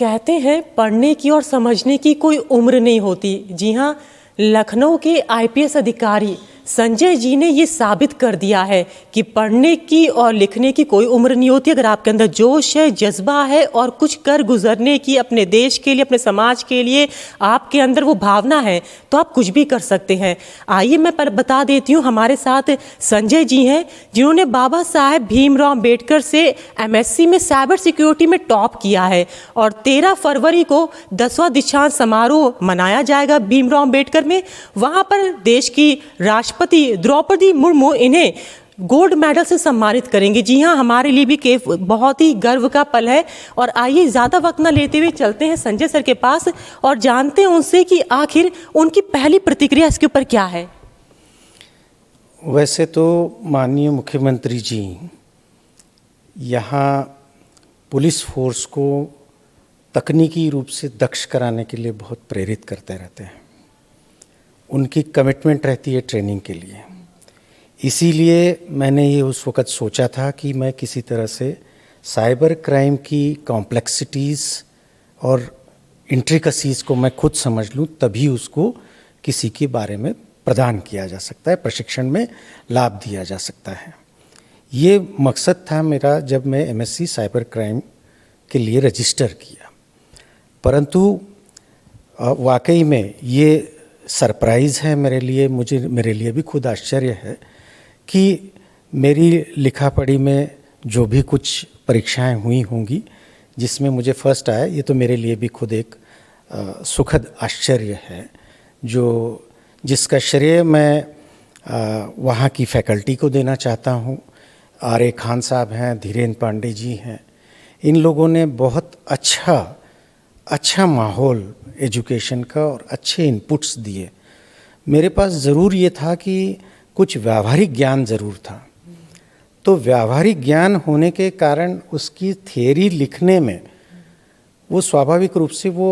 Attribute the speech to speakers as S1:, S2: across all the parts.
S1: कहते हैं पढ़ने की और समझने की कोई उम्र नहीं होती। जी हाँ, लखनऊ के आईपीएस अधिकारी संजय जी ने ये साबित कर दिया है कि पढ़ने की और लिखने की कोई उम्र नहीं होती। अगर आपके अंदर जोश है, जज्बा है और कुछ कर गुजरने की, अपने देश के लिए, अपने समाज के लिए आपके अंदर वो भावना है, तो आप कुछ भी कर सकते हैं। आइए मैं बता देती हूँ, हमारे साथ संजय जी हैं जिन्होंने बाबा साहेब भीमराव अम्बेडकर से एमएससी में साइबर सिक्योरिटी में टॉप किया है और 13 फरवरी को 10वां दीक्षांत समारोह मनाया जाएगा भीमराव अम्बेडकर में। वहाँ पर देश की राष्ट्रपति द्रौपदी मुर्मू इन्हें गोल्ड मेडल से सम्मानित करेंगे। जी हाँ, हमारे लिए भी बहुत ही गर्व का पल है। और आइए ज़्यादा वक्त न लेते हुए चलते हैं संजय सर के पास और जानते हैं उनसे कि आखिर उनकी पहली प्रतिक्रिया इसके ऊपर क्या है।
S2: वैसे तो माननीय मुख्यमंत्री जी यहाँ पुलिस फोर्स को तकनीकी रूप से दक्ष कराने के लिए बहुत प्रेरित करते रहते हैं। उनकी कमिटमेंट रहती है ट्रेनिंग के लिए। इसीलिए मैंने ये उस वक़्त सोचा था कि मैं किसी तरह से साइबर क्राइम की कॉम्प्लेक्सिटीज़ और इंट्रिकसीज़ को मैं खुद समझ लूँ, तभी उसको किसी के बारे में प्रदान किया जा सकता है, प्रशिक्षण में लाभ दिया जा सकता है। ये मकसद था मेरा जब मैं एमएससी साइबर क्राइम के लिए रजिस्टर किया। परंतु वाकई में ये सरप्राइज़ है मेरे लिए भी खुद आश्चर्य है कि मेरी लिखा पढ़ी में जो भी कुछ परीक्षाएं हुई होंगी जिसमें मुझे फर्स्ट आया, ये तो मेरे लिए भी खुद एक सुखद आश्चर्य है, जिसका श्रेय मैं वहाँ की फैकल्टी को देना चाहता हूँ। आर ए खान साहब हैं, धीरेन्द्र पांडे जी हैं, इन लोगों ने बहुत अच्छा माहौल एजुकेशन का और अच्छे इनपुट्स दिए। मेरे पास ज़रूर ये था कि कुछ व्यावहारिक ज्ञान ज़रूर था, तो व्यावहारिक ज्ञान होने के कारण उसकी थियरी लिखने में वो स्वाभाविक रूप से वो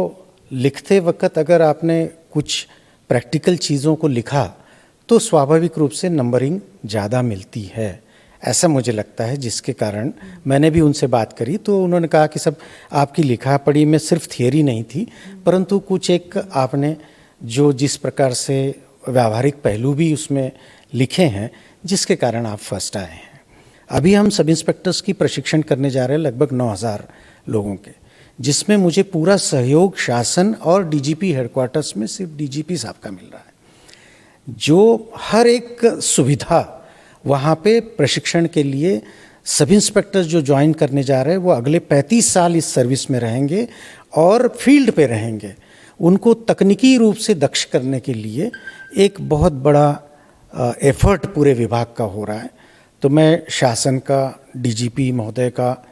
S2: लिखते वक्त अगर आपने कुछ प्रैक्टिकल चीज़ों को लिखा तो स्वाभाविक रूप से नंबरिंग ज़्यादा मिलती है, ऐसा मुझे लगता है। जिसके कारण मैंने भी उनसे बात करी तो उन्होंने कहा कि सब आपकी लिखा पढ़ी में सिर्फ थियरी नहीं थी, परंतु कुछ एक आपने जिस प्रकार से व्यावहारिक पहलू भी उसमें लिखे हैं, जिसके कारण आप फर्स्ट आए हैं। अभी हम सब इंस्पेक्टर्स की प्रशिक्षण करने जा रहे हैं, लगभग 9000 लोगों के, जिसमें मुझे पूरा सहयोग शासन और डीजीपी हेडक्वार्टर्स में सिर्फ डीजीपी साहब का मिल रहा है। जो हर एक सुविधा वहाँ पे प्रशिक्षण के लिए सब इंस्पेक्टर्स जो ज्वाइन करने जा रहे हैं वो अगले 35 साल इस सर्विस में रहेंगे और फील्ड पे रहेंगे। उनको तकनीकी रूप से दक्ष करने के लिए एक बहुत बड़ा एफर्ट पूरे विभाग का हो रहा है। तो मैं शासन का, डीजीपी महोदय का,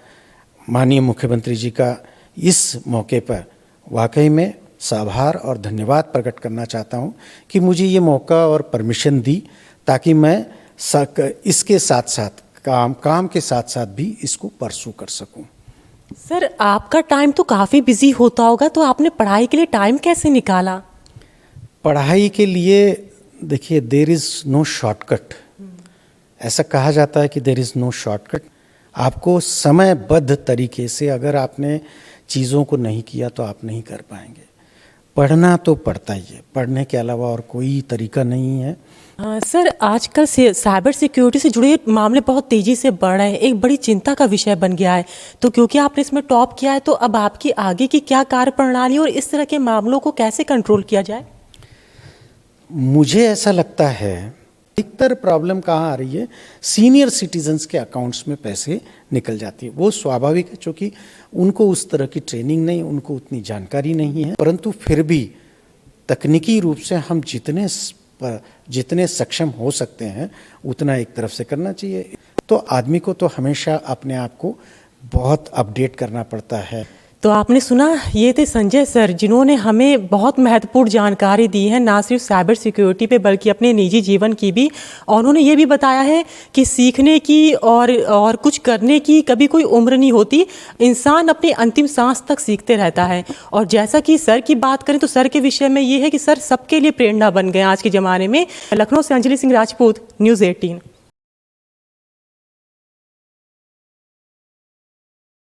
S2: माननीय मुख्यमंत्री जी का इस मौके पर वाकई में आभार और धन्यवाद प्रकट करना चाहता हूँ कि मुझे ये मौका और परमिशन दी, ताकि मैं इसके साथ साथ काम के साथ साथ भी इसको परसू कर सकूं।
S1: सर, आपका टाइम तो काफ़ी बिजी होता होगा, तो आपने पढ़ाई के लिए टाइम कैसे निकाला?
S2: पढ़ाई के लिए देखिए, देयर इज़ नो शॉर्टकट। ऐसा कहा जाता है कि देयर इज़ नो शॉर्टकट। आपको समयबद्ध तरीके से अगर आपने चीज़ों को नहीं किया तो आप नहीं कर पाएंगे। पढ़ना तो पड़ता ही है, पढ़ने के अलावा और कोई तरीका नहीं है।
S1: सर, आजकल से साइबर सिक्योरिटी से जुड़े मामले बहुत तेज़ी से बढ़ रहे हैं, एक बड़ी चिंता का विषय बन गया है। तो क्योंकि आपने इसमें टॉप किया है, तो अब आपकी आगे की क्या कार्यप्रणाली और इस तरह के मामलों को कैसे कंट्रोल किया जाए?
S2: मुझे ऐसा लगता है अधिकतर प्रॉब्लम कहाँ आ रही है, सीनियर सिटीजन्स के अकाउंट्स में पैसे निकल जाती है। वो स्वाभाविक है, क्योंकि उनको उस तरह की ट्रेनिंग नहीं, उनको उतनी जानकारी नहीं है। परंतु फिर भी तकनीकी रूप से हम जितने सक्षम हो सकते हैं उतना एक तरफ से करना चाहिए। तो आदमी को तो हमेशा अपने आप को बहुत अपडेट करना पड़ता है।
S1: तो आपने सुना, ये थे संजय सर जिन्होंने हमें बहुत महत्वपूर्ण जानकारी दी है, ना सिर्फ साइबर सिक्योरिटी पे बल्कि अपने निजी जीवन की भी। और उन्होंने ये भी बताया है कि सीखने की और कुछ करने की कभी कोई उम्र नहीं होती, इंसान अपनी अंतिम सांस तक सीखते रहता है। और जैसा कि सर की बात करें तो सर के विषय में ये है कि सर सबके लिए प्रेरणा बन गए आज के ज़माने में। लखनऊ से अंजलि सिंह राजपूत, न्यूज़ 18।